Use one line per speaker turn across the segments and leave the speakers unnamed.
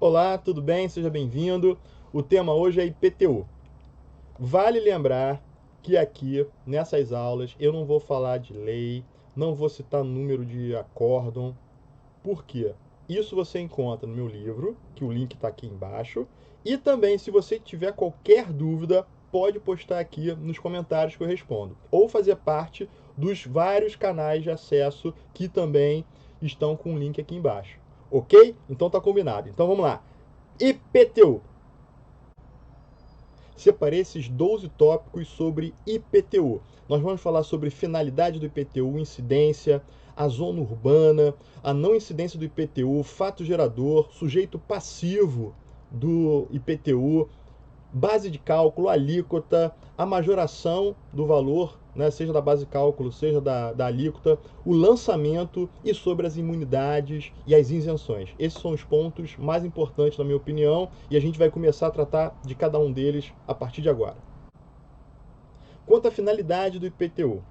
Olá, tudo bem? Seja bem-vindo. O tema hoje é IPTU. Vale lembrar que aqui, nessas aulas, eu não vou falar de lei, não vou citar número de acórdão. Por quê? Isso você encontra no meu livro, que o link está aqui embaixo. E também, se você tiver qualquer dúvida, pode postar aqui nos comentários que eu respondo. Ou fazer parte dos vários canais de acesso que também estão com o link aqui embaixo. Ok? Então tá combinado. Então vamos lá. IPTU. Separei esses 12 tópicos sobre IPTU. Nós vamos falar sobre finalidade do IPTU, incidência, a zona urbana, a não incidência do IPTU, fato gerador, sujeito passivo do IPTU, base de cálculo, alíquota, a majoração do valor, né, seja da base de cálculo, seja da alíquota, o lançamento e sobre as imunidades e as isenções. Esses são os pontos mais importantes, na minha opinião, e a gente vai começar a tratar de cada um deles a partir de agora. Quanto à finalidade do IPTU,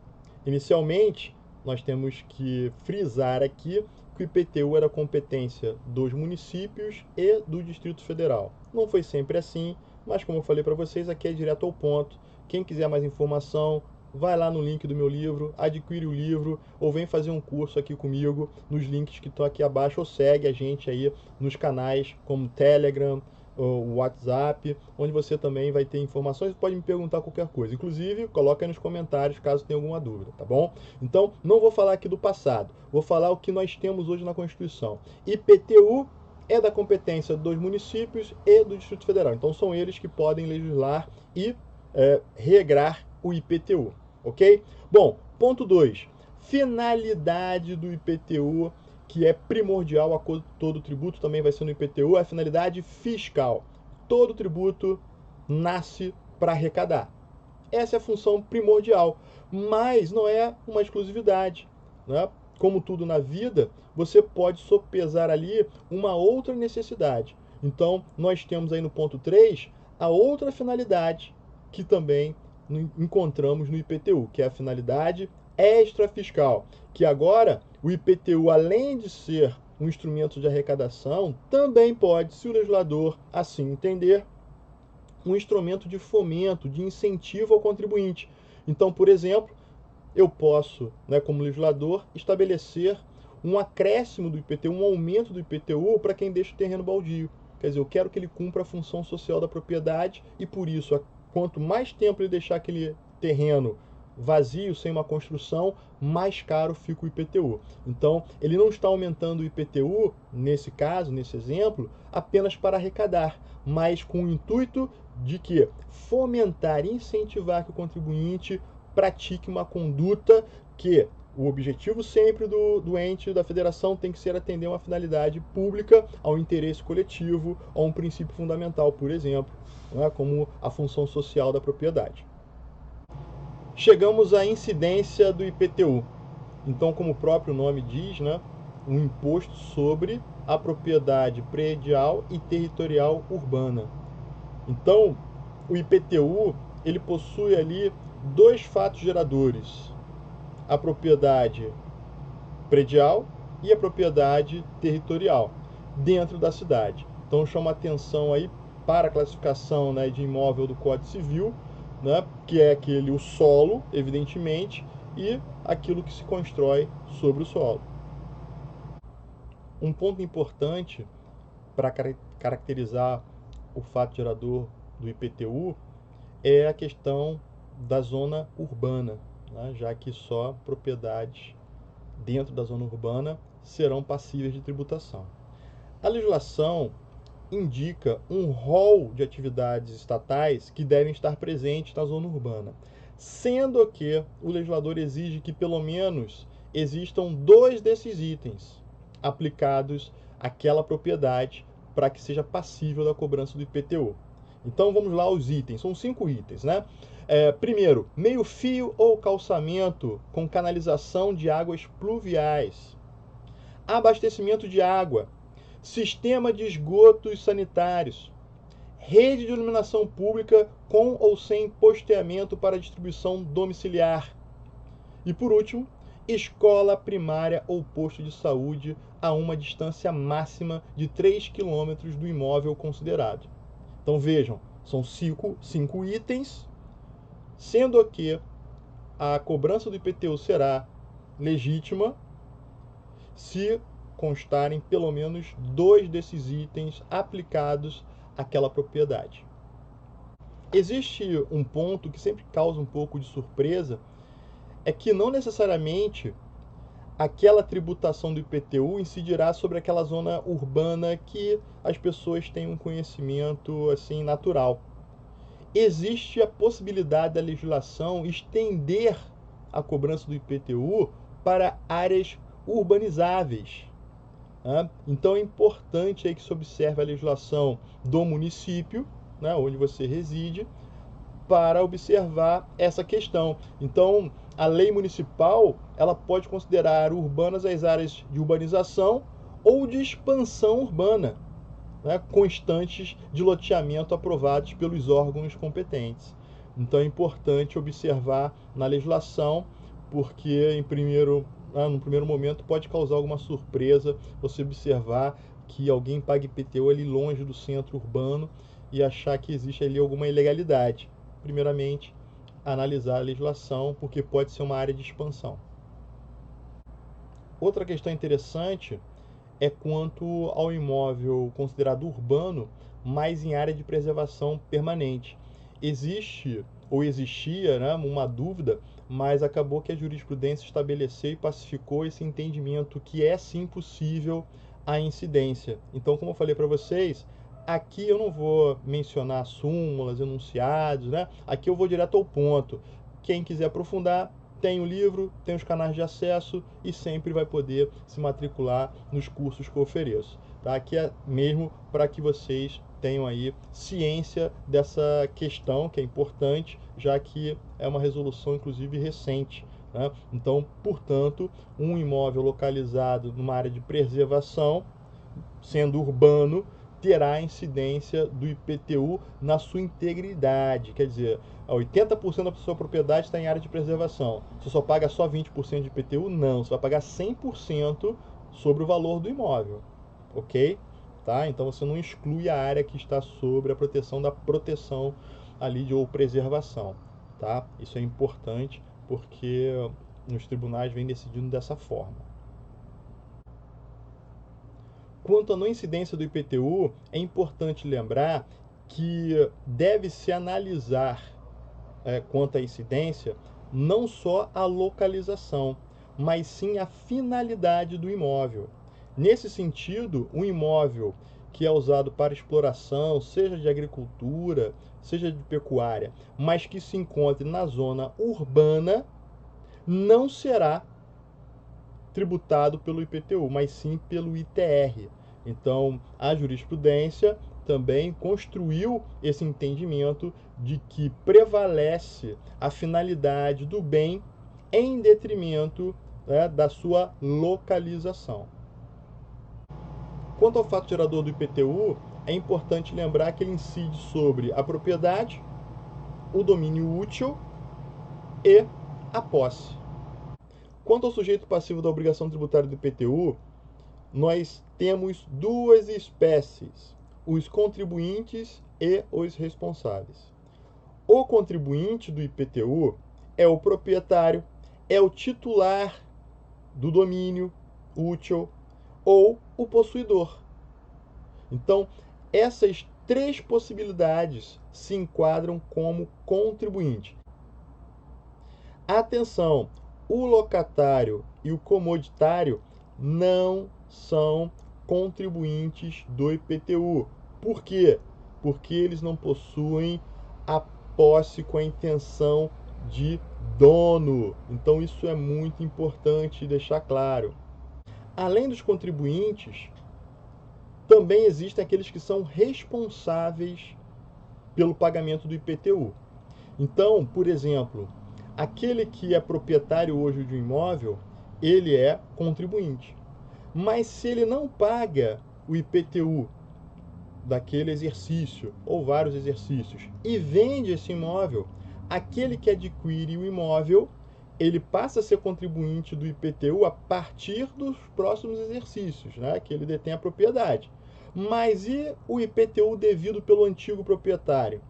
inicialmente nós temos que frisar aqui que o IPTU era competência dos municípios e do Distrito Federal. Não foi sempre assim, mas como eu falei para vocês, aqui é direto ao ponto. Quem quiser mais informação, vai lá no link do meu livro, adquire o livro ou vem fazer um curso aqui comigo nos links que estão aqui abaixo ou segue a gente aí nos canais como Telegram, o WhatsApp, onde você também vai ter informações e pode me perguntar qualquer coisa. Inclusive, coloca aí nos comentários caso tenha alguma dúvida, tá bom? Então, não vou falar aqui do passado, vou falar o que nós temos hoje na Constituição. IPTU é da competência dos municípios e do Distrito Federal. Então, são eles que podem legislar e regrar o IPTU, ok? Bom, ponto 2. Finalidade do IPTU, que é primordial a todo tributo, também vai ser no IPTU, é a finalidade fiscal. Todo tributo nasce para arrecadar. Essa é a função primordial, mas não é uma exclusividade, né? Como tudo na vida, você pode sopesar ali uma outra necessidade. Então, nós temos aí no ponto 3 a outra finalidade que também encontramos no IPTU, que é a finalidade extrafiscal, que agora o IPTU, além de ser um instrumento de arrecadação, também pode, se o legislador assim entender, um instrumento de fomento, de incentivo ao contribuinte. Então, por exemplo, eu posso, né, como legislador, estabelecer um acréscimo do IPTU, um aumento do IPTU para quem deixa o terreno baldio. Quer dizer, eu quero que ele cumpra a função social da propriedade e, por isso, quanto mais tempo ele deixar aquele terreno vazio, sem uma construção, mais caro fica o IPTU. Então, ele não está aumentando o IPTU, nesse caso, nesse exemplo, apenas para arrecadar, mas com o intuito de que fomentar, incentivar que o contribuinte pratique uma conduta que o objetivo sempre do ente, da federação, tem que ser atender uma finalidade pública, ao interesse coletivo, a um princípio fundamental, por exemplo, né, como a função social da propriedade. Chegamos à incidência do IPTU. Então, como o próprio nome diz, né, um imposto sobre a propriedade predial e territorial urbana. Então, o IPTU, ele possui ali dois fatos geradores: a propriedade predial e a propriedade territorial dentro da cidade. Então, chama atenção aí para a classificação, né, de imóvel do Código Civil, né, que é o solo, evidentemente, e aquilo que se constrói sobre o solo. Um ponto importante para caracterizar o fato gerador do IPTU é a questão da zona urbana, né, já que só propriedades dentro da zona urbana serão passíveis de tributação. A legislação indica um rol de atividades estatais que devem estar presentes na zona urbana, sendo que o legislador exige que pelo menos existam 2 desses itens aplicados àquela propriedade para que seja passível da cobrança do IPTU. Então vamos lá aos itens, são 5 itens, né? Primeiro, meio-fio ou calçamento com canalização de águas pluviais, abastecimento de água, sistema de esgotos sanitários, rede de iluminação pública com ou sem posteamento para distribuição domiciliar. E por último, escola primária ou posto de saúde a uma distância máxima de 3 km do imóvel considerado. Então vejam, são cinco itens, sendo que a cobrança do IPTU será legítima se constarem pelo menos 2 desses itens aplicados àquela propriedade. Existe um ponto que sempre causa um pouco de surpresa, é que não necessariamente aquela tributação do IPTU incidirá sobre aquela zona urbana que as pessoas têm um conhecimento assim natural. Existe a possibilidade da legislação estender a cobrança do IPTU para áreas urbanizáveis. Né? Então é importante aí que se observe a legislação do município, né, onde você reside, para observar essa questão. Então, a lei municipal, ela pode considerar urbanas as áreas de urbanização ou de expansão urbana, né, constantes de loteamento aprovados pelos órgãos competentes. Então, é importante observar na legislação, porque no primeiro momento pode causar alguma surpresa você observar que alguém paga IPTU ali longe do centro urbano e achar que existe ali alguma ilegalidade. Primeiramente, analisar a legislação, porque pode ser uma área de expansão. Outra questão interessante é quanto ao imóvel considerado urbano, mas em área de preservação permanente. Existe ou existia, né, uma dúvida, mas acabou que a jurisprudência estabeleceu e pacificou esse entendimento que é sim possível a incidência. Então, como eu falei para vocês, aqui eu não vou mencionar súmulas, enunciados, né? Aqui eu vou direto ao ponto. Quem quiser aprofundar, tem o livro, tem os canais de acesso e sempre vai poder se matricular nos cursos que eu ofereço. Tá? Aqui é mesmo para que vocês tenham aí ciência dessa questão, que é importante, já que é uma resolução, inclusive, recente. Né? Então, portanto, um imóvel localizado numa área de preservação, sendo urbano, terá incidência do IPTU na sua integridade. Quer dizer, 80% da sua propriedade está em área de preservação. Você só paga só 20% de IPTU? Não, você vai pagar 100% sobre o valor do imóvel. Ok? Tá? Então você não exclui a área que está sobre a proteção da proteção ali ou preservação. Tá? Isso é importante porque nos tribunais vem decidindo dessa forma. Quanto à não incidência do IPTU, é importante lembrar que deve-se analisar, quanto à incidência, não só a localização, mas sim a finalidade do imóvel. Nesse sentido, um imóvel que é usado para exploração, seja de agricultura, seja de pecuária, mas que se encontre na zona urbana, não será tributado pelo IPTU, mas sim pelo ITR. Então, a jurisprudência também construiu esse entendimento de que prevalece a finalidade do bem em detrimento, né, da sua localização. Quanto ao fato gerador do IPTU, é importante lembrar que ele incide sobre a propriedade, o domínio útil e a posse. Quanto ao sujeito passivo da obrigação tributária do IPTU, nós temos duas espécies, os contribuintes e os responsáveis. O contribuinte do IPTU é o proprietário, é o titular do domínio útil ou o possuidor. Então, essas 3 possibilidades se enquadram como contribuinte. Atenção, o locatário e o comoditário não são contribuintes do IPTU. Por quê? Porque eles não possuem a posse com a intenção de dono. Então isso é muito importante deixar claro. Além dos contribuintes, também existem aqueles que são responsáveis pelo pagamento do IPTU. Então, por exemplo, aquele que é proprietário hoje de um imóvel, ele é contribuinte. Mas se ele não paga o IPTU daquele exercício ou vários exercícios e vende esse imóvel, aquele que adquire o imóvel, ele passa a ser contribuinte do IPTU a partir dos próximos exercícios, né, que ele detém a propriedade. Mas e o IPTU devido pelo antigo proprietário?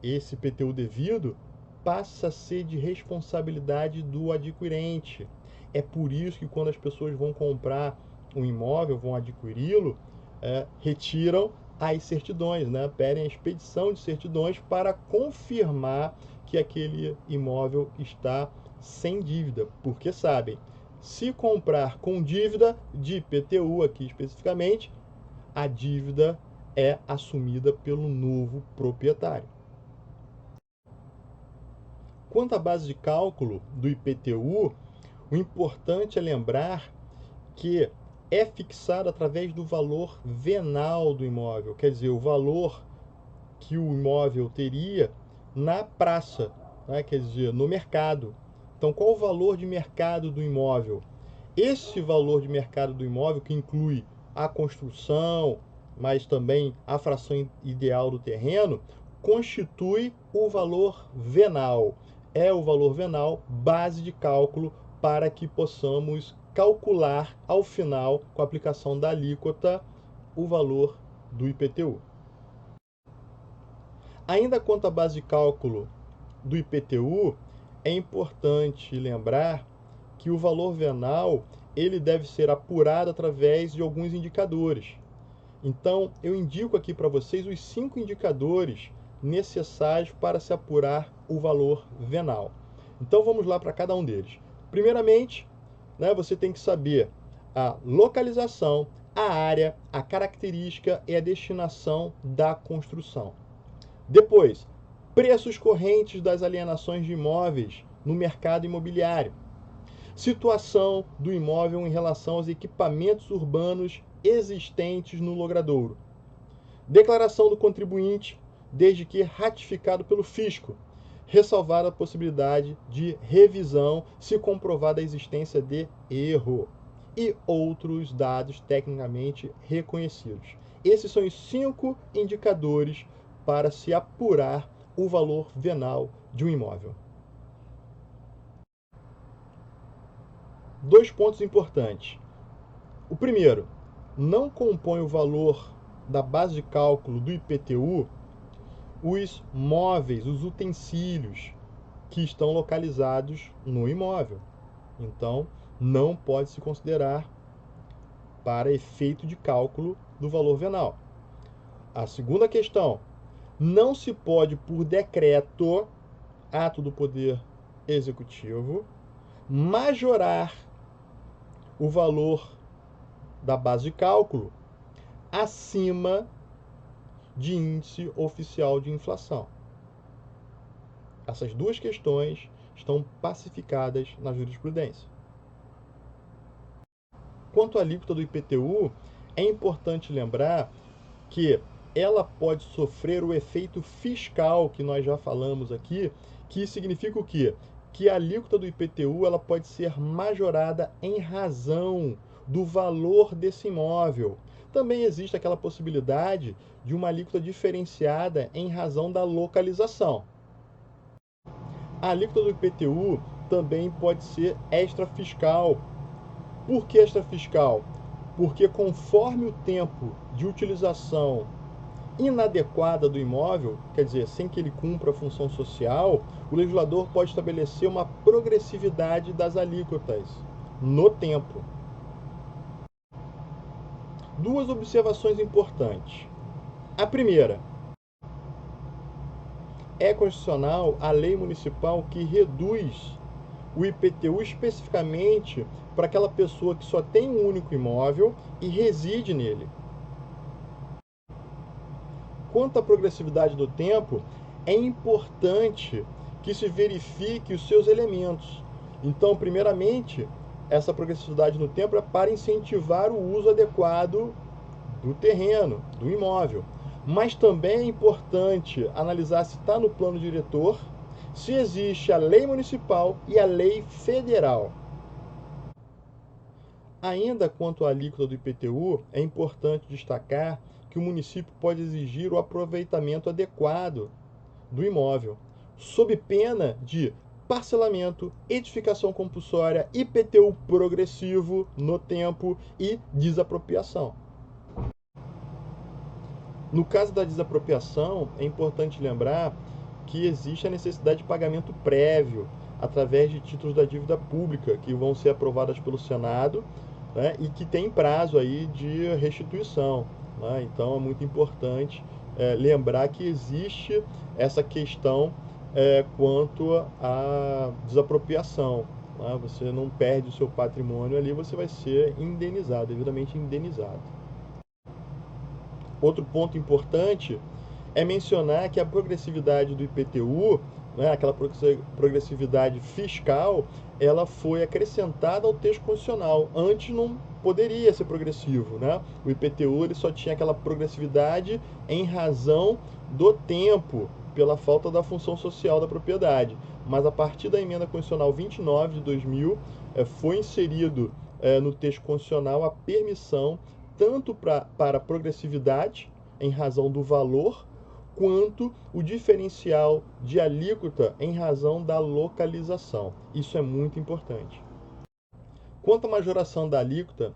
Esse IPTU devido passa a ser de responsabilidade do adquirente. É por isso que quando as pessoas vão comprar um imóvel, vão adquiri-lo, retiram as certidões, né? Pedem a expedição de certidões para confirmar que aquele imóvel está sem dívida, porque sabem, se comprar com dívida de IPTU aqui especificamente, a dívida é assumida pelo novo proprietário. Quanto à base de cálculo do IPTU, o importante é lembrar que é fixado através do valor venal do imóvel, quer dizer, o valor que o imóvel teria na praça, né? Quer dizer, no mercado. Então, qual o valor de mercado do imóvel? Esse valor de mercado do imóvel, que inclui a construção, mas também a fração ideal do terreno, constitui o valor venal. É o valor venal base de cálculo para que possamos calcular ao final, com a aplicação da alíquota, o valor do IPTU. Ainda quanto à base de cálculo do IPTU, é importante lembrar que o valor venal ele deve ser apurado através de alguns indicadores. Então, eu indico aqui para vocês os 5 indicadores necessários para se apurar o valor venal. Então, vamos lá para cada um deles. Primeiramente, né, você tem que saber a localização, a área, a característica e a destinação da construção. Depois, preços correntes das alienações de imóveis no mercado imobiliário. Situação do imóvel em relação aos equipamentos urbanos existentes no logradouro. Declaração do contribuinte, desde que ratificado pelo fisco, ressalvada a possibilidade de revisão se comprovada a existência de erro e outros dados tecnicamente reconhecidos. Esses são os 5 indicadores para se apurar o valor venal de um imóvel. 2 pontos importantes. O primeiro, não compõe o valor da base de cálculo do IPTU os móveis, os utensílios que estão localizados no imóvel. Então, não pode se considerar para efeito de cálculo do valor venal. A segunda questão, não se pode, por decreto, ato do Poder Executivo, majorar o valor da base de cálculo acima de índice oficial de inflação. Essas 2 questões estão pacificadas na jurisprudência. Quanto à alíquota do IPTU, é importante lembrar que ela pode sofrer o efeito fiscal que nós já falamos aqui, que significa o quê? Que a alíquota do IPTU ela pode ser majorada em razão do valor desse imóvel. Também existe aquela possibilidade de uma alíquota diferenciada em razão da localização. A alíquota do IPTU também pode ser extrafiscal. Por que extrafiscal? Porque conforme o tempo de utilização inadequada do imóvel, quer dizer, sem que ele cumpra a função social, o legislador pode estabelecer uma progressividade das alíquotas no tempo. 2 observações importantes. A primeira, é constitucional a lei municipal que reduz o IPTU especificamente para aquela pessoa que só tem um único imóvel e reside nele. Quanto à progressividade do tempo, é importante que se verifique os seus elementos. Então, primeiramente, essa progressividade no tempo é para incentivar o uso adequado do terreno, do imóvel. Mas também é importante analisar se está no plano diretor, se existe a lei municipal e a lei federal. Ainda quanto à alíquota do IPTU, é importante destacar que o município pode exigir o aproveitamento adequado do imóvel, sob pena de parcelamento, edificação compulsória, IPTU progressivo no tempo e desapropriação. No caso da desapropriação, é importante lembrar que existe a necessidade de pagamento prévio através de títulos da dívida pública que vão ser aprovadas pelo Senado, né, e que tem prazo aí de restituição, né? Então é muito importante lembrar que existe essa questão quanto à desapropriação, né? Você não perde o seu patrimônio ali, você vai ser indenizado, devidamente indenizado. Outro ponto importante é mencionar que a progressividade do IPTU, né, aquela progressividade fiscal, ela foi acrescentada ao texto constitucional. Antes não poderia ser progressivo, né? O IPTU ele só tinha aquela progressividade em razão do tempo, pela falta da função social da propriedade. Mas a partir da emenda constitucional 29 de 2000, foi inserido no texto constitucional a permissão tanto para progressividade em razão do valor, quanto o diferencial de alíquota em razão da localização. Isso é muito importante. Quanto à majoração da alíquota,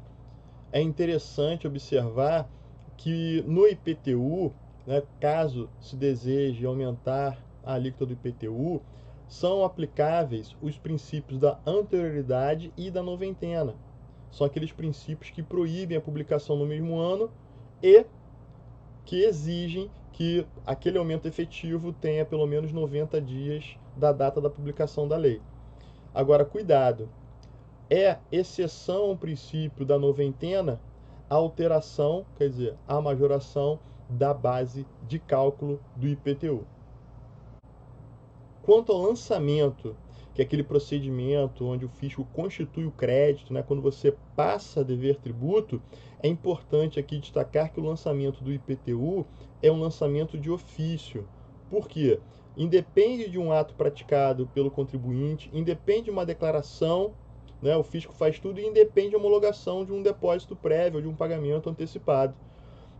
é interessante observar que no IPTU, né, caso se deseje aumentar a alíquota do IPTU, são aplicáveis os princípios da anterioridade e da noventena. São aqueles princípios que proíbem a publicação no mesmo ano e que exigem que aquele aumento efetivo tenha pelo menos 90 dias da data da publicação da lei. Agora, cuidado, é exceção ao princípio da noventena a alteração, quer dizer, a majoração da base de cálculo do IPTU. Quanto ao lançamento, que é aquele procedimento onde o fisco constitui o crédito, né, quando você passa a dever tributo, é importante aqui destacar que o lançamento do IPTU é um lançamento de ofício. Por quê? Independe de um ato praticado pelo contribuinte, independe de uma declaração, né, o fisco faz tudo e independe de homologação de um depósito prévio, de um pagamento antecipado.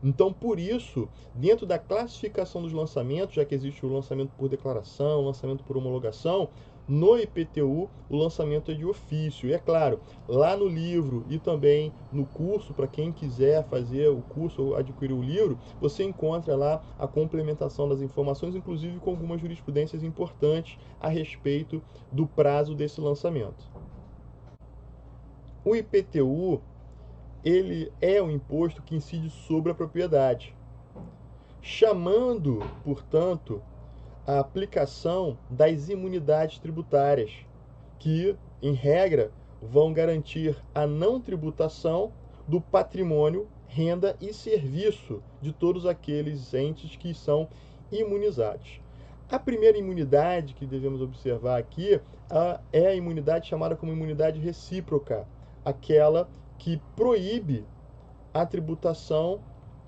Então, por isso, dentro da classificação dos lançamentos, já que existe o lançamento por declaração, o lançamento por homologação, no IPTU o lançamento é de ofício. E é claro, lá no livro e também no curso, para quem quiser fazer o curso ou adquirir o livro, você encontra lá a complementação das informações, inclusive com algumas jurisprudências importantes a respeito do prazo desse lançamento. O IPTU ele é um imposto que incide sobre a propriedade, chamando, portanto, a aplicação das imunidades tributárias, que, em regra, vão garantir a não tributação do patrimônio, renda e serviço de todos aqueles entes que são imunizados. A primeira imunidade que devemos observar aqui é a imunidade chamada como imunidade recíproca, aquela que proíbe a tributação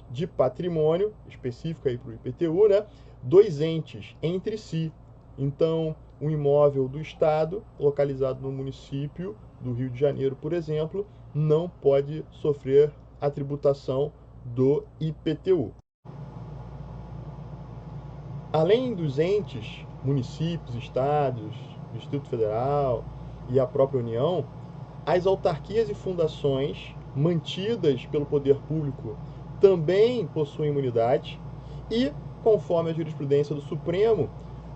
de patrimônio, específico aí para o IPTU, né, dois entes entre si. Então, um imóvel do Estado, localizado no município do Rio de Janeiro, por exemplo, não pode sofrer a tributação do IPTU. Além dos entes, municípios, estados, Distrito Federal e a própria União, as autarquias e fundações mantidas pelo poder público também possuem imunidade e, conforme a jurisprudência do Supremo,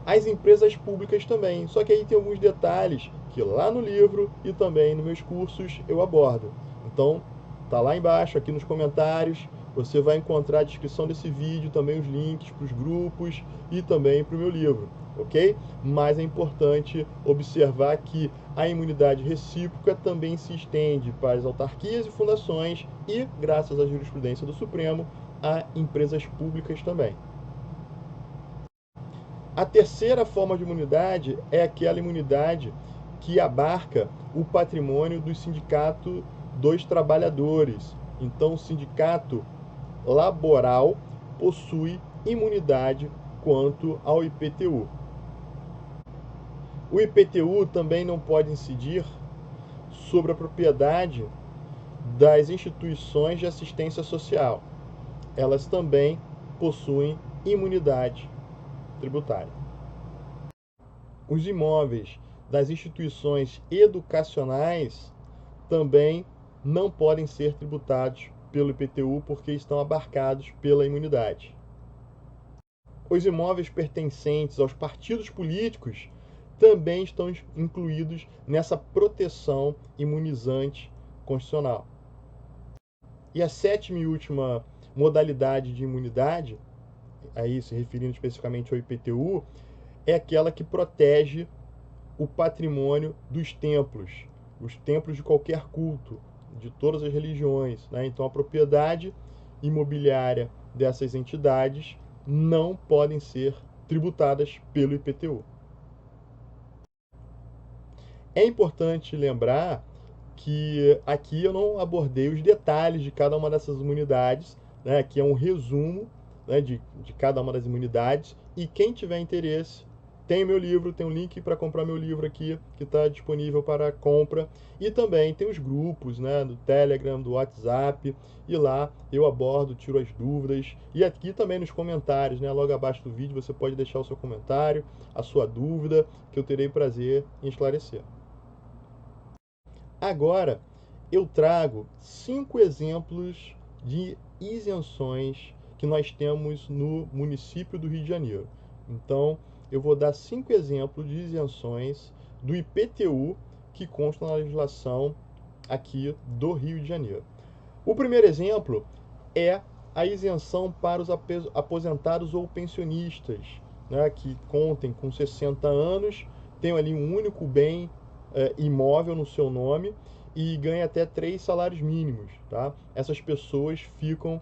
as empresas públicas também. Só que aí tem alguns detalhes que lá no livro e também nos meus cursos eu abordo. Então, tá lá embaixo, aqui nos comentários, você vai encontrar a descrição desse vídeo, também os links para os grupos e também para o meu livro, ok? Mas é importante observar que a imunidade recíproca também se estende para as autarquias e fundações e, graças à jurisprudência do Supremo, a empresas públicas também. A terceira forma de imunidade é aquela imunidade que abarca o patrimônio do sindicato dos trabalhadores. Então, o sindicato laboral possui imunidade quanto ao IPTU. O IPTU também não pode incidir sobre a propriedade das instituições de assistência social. Elas também possuem imunidade tributária. Os imóveis das instituições educacionais também não podem ser tributados pelo IPTU porque estão abarcados pela imunidade. Os imóveis pertencentes aos partidos políticos também estão incluídos nessa proteção imunizante constitucional. E a sétima e última modalidade de imunidade, aí se referindo especificamente ao IPTU, é aquela que protege o patrimônio dos templos, os templos de qualquer culto, de todas as religiões, né? Então a propriedade imobiliária dessas entidades não podem ser tributadas pelo IPTU. É importante lembrar que aqui eu não abordei os detalhes de cada uma dessas imunidades, né? Aqui é um resumo, né, de cada uma das imunidades, e quem tiver interesse, tem meu livro, tem um link para comprar meu livro aqui, que está disponível para compra, e também tem os grupos, né, do Telegram, do WhatsApp, e lá eu abordo, tiro as dúvidas, e aqui também nos comentários, né, logo abaixo do vídeo, você pode deixar o seu comentário, a sua dúvida, que eu terei prazer em esclarecer. Agora, eu trago 5 exemplos de isenções que nós temos no município do Rio de Janeiro. Então, eu vou dar 5 exemplos de isenções do IPTU que constam na legislação aqui do Rio de Janeiro. O primeiro exemplo é a isenção para os aposentados ou pensionistas, né, que contem com 60 anos, tenham ali um único bem imóvel no seu nome e ganha até 3 salários mínimos. Tá? Essas pessoas ficam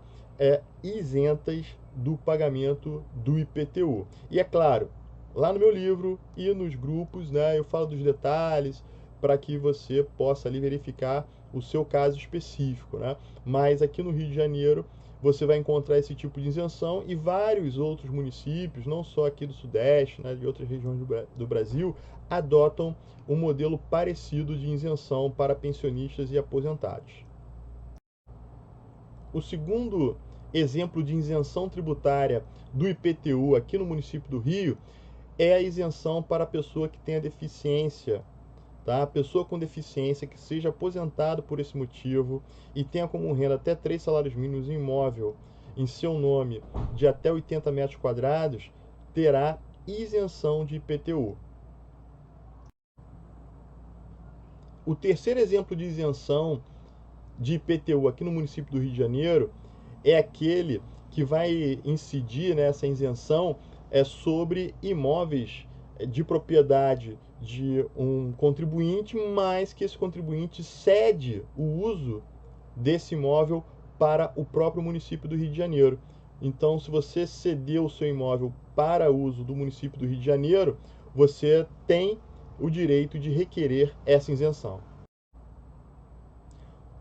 isentas do pagamento do IPTU. E é claro, lá no meu livro e nos grupos, né, eu falo dos detalhes para que você possa ali verificar o seu caso específico. Né? Mas aqui no Rio de Janeiro você vai encontrar esse tipo de isenção e vários outros municípios, não só aqui do Sudeste, né, de outras regiões do Brasil, adotam um modelo parecido de isenção para pensionistas e aposentados. O segundo exemplo de isenção tributária do IPTU aqui no município do Rio é a isenção para a pessoa que tenha deficiência. Tá? A pessoa com deficiência que seja aposentado por esse motivo e tenha como renda até 3 salários mínimos em imóvel em seu nome de até 80 metros quadrados terá isenção de IPTU. O terceiro exemplo de isenção de IPTU aqui no município do Rio de Janeiro é aquele que vai incidir nessa isenção sobre imóveis de propriedade de um contribuinte, mas que esse contribuinte cede o uso desse imóvel para o próprio município do Rio de Janeiro. Então, se você cedeu o seu imóvel para uso do município do Rio de Janeiro, você tem o direito de requerer essa isenção.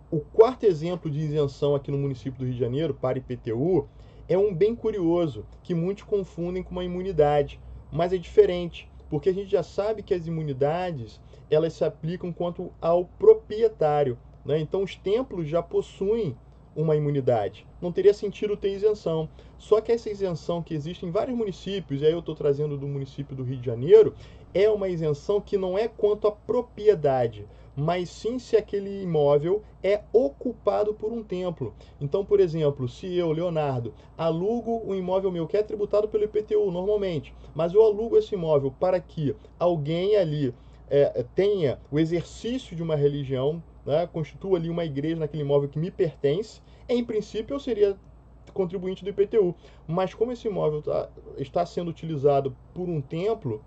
O quarto exemplo de isenção aqui no município do Rio de Janeiro para IPTU é um bem curioso, que muitos confundem com uma imunidade, mas é diferente, porque a gente já sabe que as imunidades elas se aplicam quanto ao proprietário, né? Então os templos já possuem uma imunidade, não teria sentido ter isenção. Só que essa isenção que existe em vários municípios, e aí eu estou trazendo do município do Rio de Janeiro, é uma isenção que não é quanto à propriedade, mas sim se aquele imóvel é ocupado por um templo. Então, por exemplo, se eu, Leonardo, alugo um imóvel meu que é tributado pelo IPTU normalmente, mas eu alugo esse imóvel para que alguém ali tenha o exercício de uma religião, né, constitua ali uma igreja naquele imóvel que me pertence, em princípio eu seria contribuinte do IPTU. Mas como esse imóvel está sendo utilizado por um templo,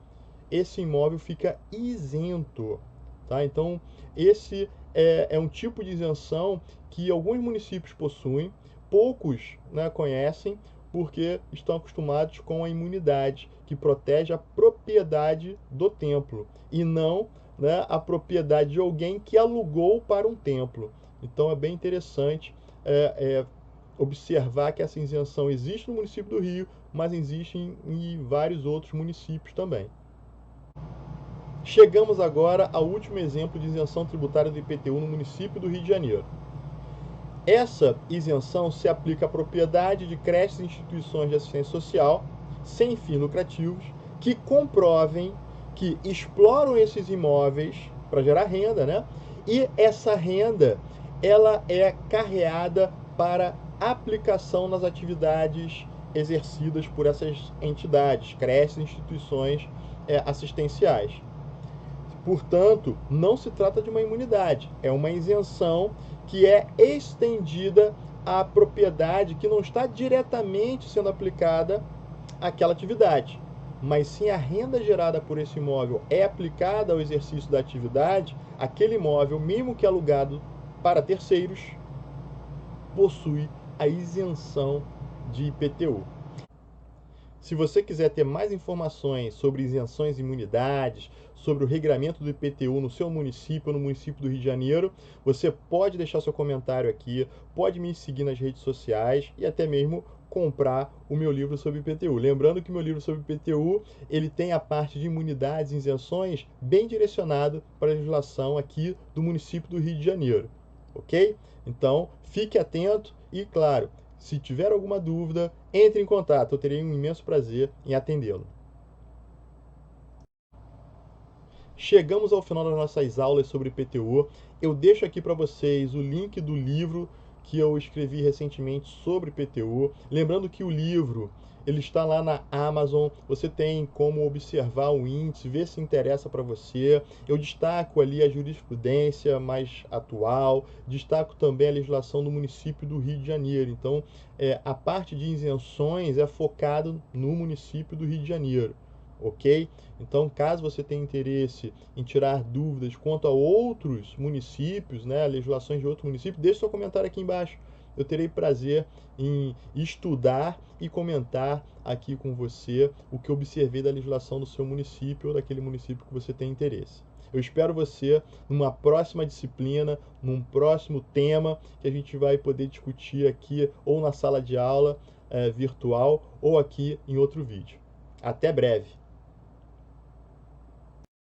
esse imóvel fica isento. Tá? Então, esse é um tipo de isenção que alguns municípios possuem, poucos, né, conhecem, porque estão acostumados com a imunidade, que protege a propriedade do templo, e não, né, a propriedade de alguém que alugou para um templo. Então, é bem interessante observar que essa isenção existe no município do Rio, mas existe em vários outros municípios também. Chegamos agora ao último exemplo de isenção tributária do IPTU no município do Rio de Janeiro. Essa isenção se aplica à propriedade de creches e instituições de assistência social sem fins lucrativos que comprovem que exploram esses imóveis para gerar renda, né? E essa renda, ela é carreada para aplicação nas atividades exercidas por essas entidades, creches, instituições assistenciais. Portanto, não se trata de uma imunidade, é uma isenção que é estendida à propriedade que não está diretamente sendo aplicada àquela atividade, mas sim a renda gerada por esse imóvel é aplicada ao exercício da atividade, aquele imóvel, mesmo que alugado para terceiros, possui a isenção de IPTU. Se você quiser ter mais informações sobre isenções e imunidades, sobre o regramento do IPTU no seu município ou no município do Rio de Janeiro, você pode deixar seu comentário aqui, pode me seguir nas redes sociais e até mesmo comprar o meu livro sobre IPTU. Lembrando que o meu livro sobre IPTU, ele tem a parte de imunidades e isenções bem direcionado para a legislação aqui do município do Rio de Janeiro, ok? Então, fique atento e, claro, se tiver alguma dúvida, entre em contato, eu terei um imenso prazer em atendê-lo. Chegamos ao final das nossas aulas sobre IPTU. Eu deixo aqui para vocês o link do livro que eu escrevi recentemente sobre IPTU. Lembrando que o livro ele está lá na Amazon, você tem como observar o índice, ver se interessa para você. Eu destaco ali a jurisprudência mais atual, destaco também a legislação do município do Rio de Janeiro. Então, a parte de isenções é focado no município do Rio de Janeiro, ok? Então, caso você tenha interesse em tirar dúvidas quanto a outros municípios, né, legislações de outro município, deixe seu comentário aqui embaixo. Eu terei prazer em estudar e comentar aqui com você o que observei da legislação do seu município ou daquele município que você tem interesse. Eu espero você numa próxima disciplina, num próximo tema que a gente vai poder discutir aqui ou na sala de aula virtual ou aqui em outro vídeo. Até breve!